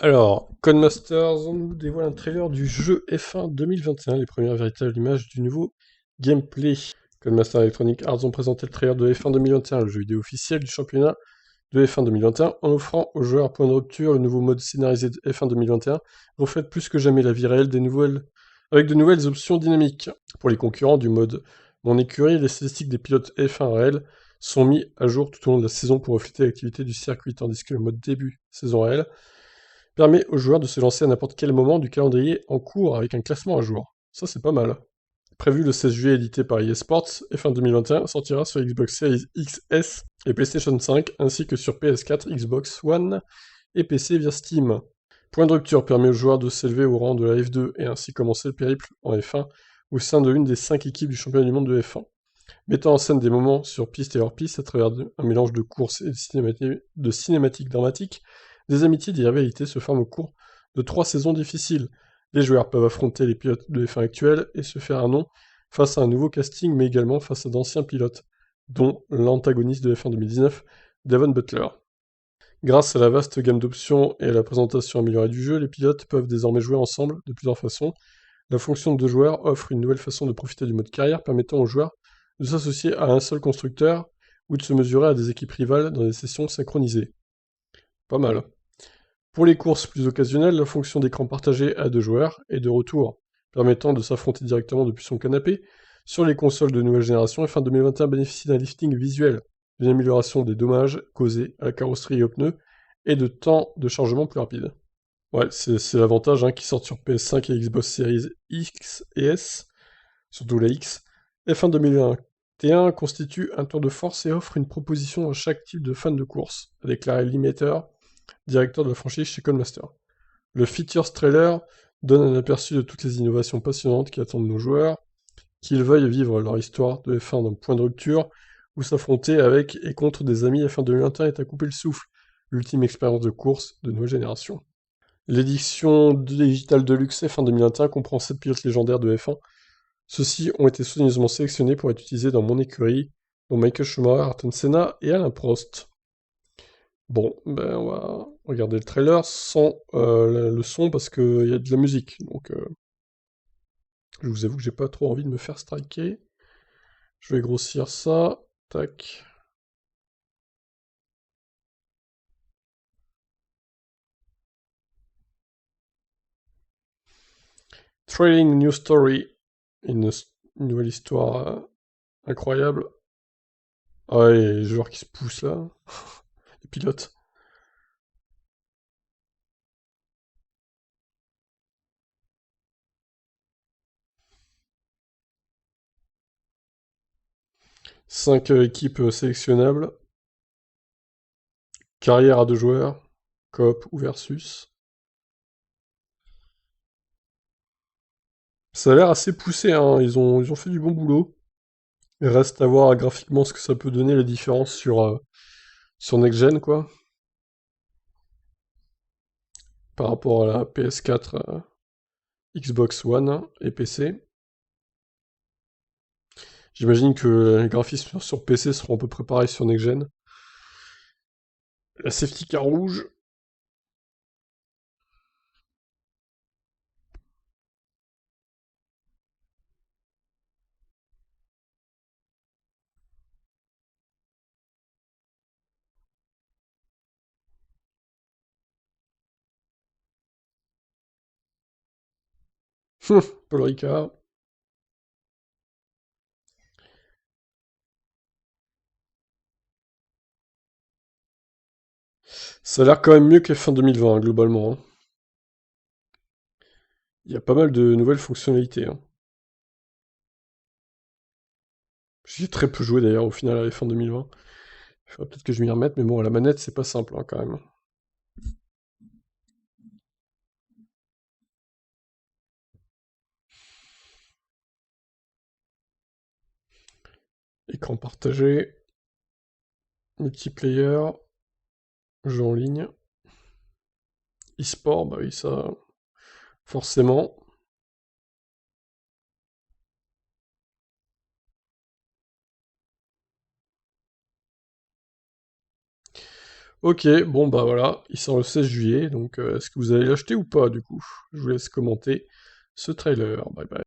Alors, Codemasters nous dévoile un trailer du jeu F1 2021, les premières véritables images du nouveau gameplay. Codemasters Electronic Arts ont présenté le trailer de F1 2021, le jeu vidéo officiel du championnat de F1 2021, en offrant aux joueurs point de rupture le nouveau mode scénarisé de F1 2021, reflète plus que jamais la vie réelle avec de nouvelles options dynamiques. Pour les concurrents du mode Mon écurie, les statistiques des pilotes F1 réels sont mis à jour tout au long de la saison pour refléter l'activité du circuit, tandis que le mode début saison réel permet aux joueurs de se lancer à n'importe quel moment du calendrier en cours avec un classement à jour. Ça, c'est pas mal. Prévu le 16 juillet, édité par EA Sports, F1 2021 sortira sur Xbox Series XS et PlayStation 5, ainsi que sur PS4, Xbox One et PC via Steam. Point de rupture permet aux joueurs de s'élever au rang de la F2 et ainsi commencer le périple en F1 au sein de l'une des 5 équipes du championnat du monde de F1, mettant en scène des moments sur piste et hors piste à travers un mélange de courses et de cinématiques dramatiques. Des amitiés et des rivalités se forment au cours de 3 saisons difficiles. Les joueurs peuvent affronter les pilotes de F1 actuels et se faire un nom face à un nouveau casting, mais également face à d'anciens pilotes, dont l'antagoniste de F1 2019, Devon Butler. Grâce à la vaste gamme d'options et à la présentation améliorée du jeu, les pilotes peuvent désormais jouer ensemble de plusieurs façons. La fonction de deux joueurs offre une nouvelle façon de profiter du mode carrière, permettant aux joueurs de s'associer à un seul constructeur ou de se mesurer à des équipes rivales dans des sessions synchronisées. Pas mal. Pour les courses plus occasionnelles, la fonction d'écran partagé à deux joueurs est de retour, permettant de s'affronter directement depuis son canapé. Sur les consoles de nouvelle génération, F1 2021 bénéficie d'un lifting visuel, d'une amélioration des dommages causés à la carrosserie et aux pneus, et de temps de chargement plus rapide. Ouais, c'est l'avantage qui sort sur PS5 et Xbox Series X et S, surtout la X. F1 2021 constitue un tour de force et offre une proposition à chaque type de fan de course, a déclaré Limiter, directeur de la franchise chez Codemaster. Le Features Trailer donne un aperçu de toutes les innovations passionnantes qui attendent nos joueurs, qu'ils veuillent vivre leur histoire de F1 d'un point de rupture, ou s'affronter avec et contre des amis. F1 2021 est à couper le souffle, l'ultime expérience de course de nouvelle génération. L'édition digitale Deluxe F1 2021 comprend 7 pilotes légendaires de F1. Ceux-ci ont été soigneusement sélectionnés pour être utilisés dans mon écurie, dont Michael Schumacher, Ayrton Senna et Alain Prost. Bon, ben on va regarder le trailer sans le son parce qu'il y a de la musique. Donc je vous avoue que j'ai pas trop envie de me faire striker. Je vais grossir ça. Tac. Trailing New Story. Une nouvelle histoire incroyable. Ah ouais, les joueurs qui se poussent là. Les pilotes. 5 équipes sélectionnables. Carrière à deux joueurs. Coop ou versus. Ça a l'air assez poussé, hein. Ils ont fait du bon boulot. Il reste à voir graphiquement ce que ça peut donner, les différences sur Next Gen, quoi, par rapport à la PS4, Xbox One et PC. J'imagine que les graphismes sur PC seront à peu près pareils sur Next Gen. La safety car rouge. Paul Ricard. Ça a l'air quand même mieux que fin 2020, globalement, hein. Il y a pas mal de nouvelles fonctionnalités, hein. J'y ai très peu joué d'ailleurs au final à la fin 2020. Il faudrait peut-être que je m'y remette, mais bon, à la manette, c'est pas simple quand même. Écran partagé, multiplayer, jeu en ligne, e-sport, bah oui, ça, forcément. Ok, bon bah voilà, il sort le 16 juillet, donc est-ce que vous allez l'acheter ou pas du coup? Je vous laisse commenter ce trailer, bye bye.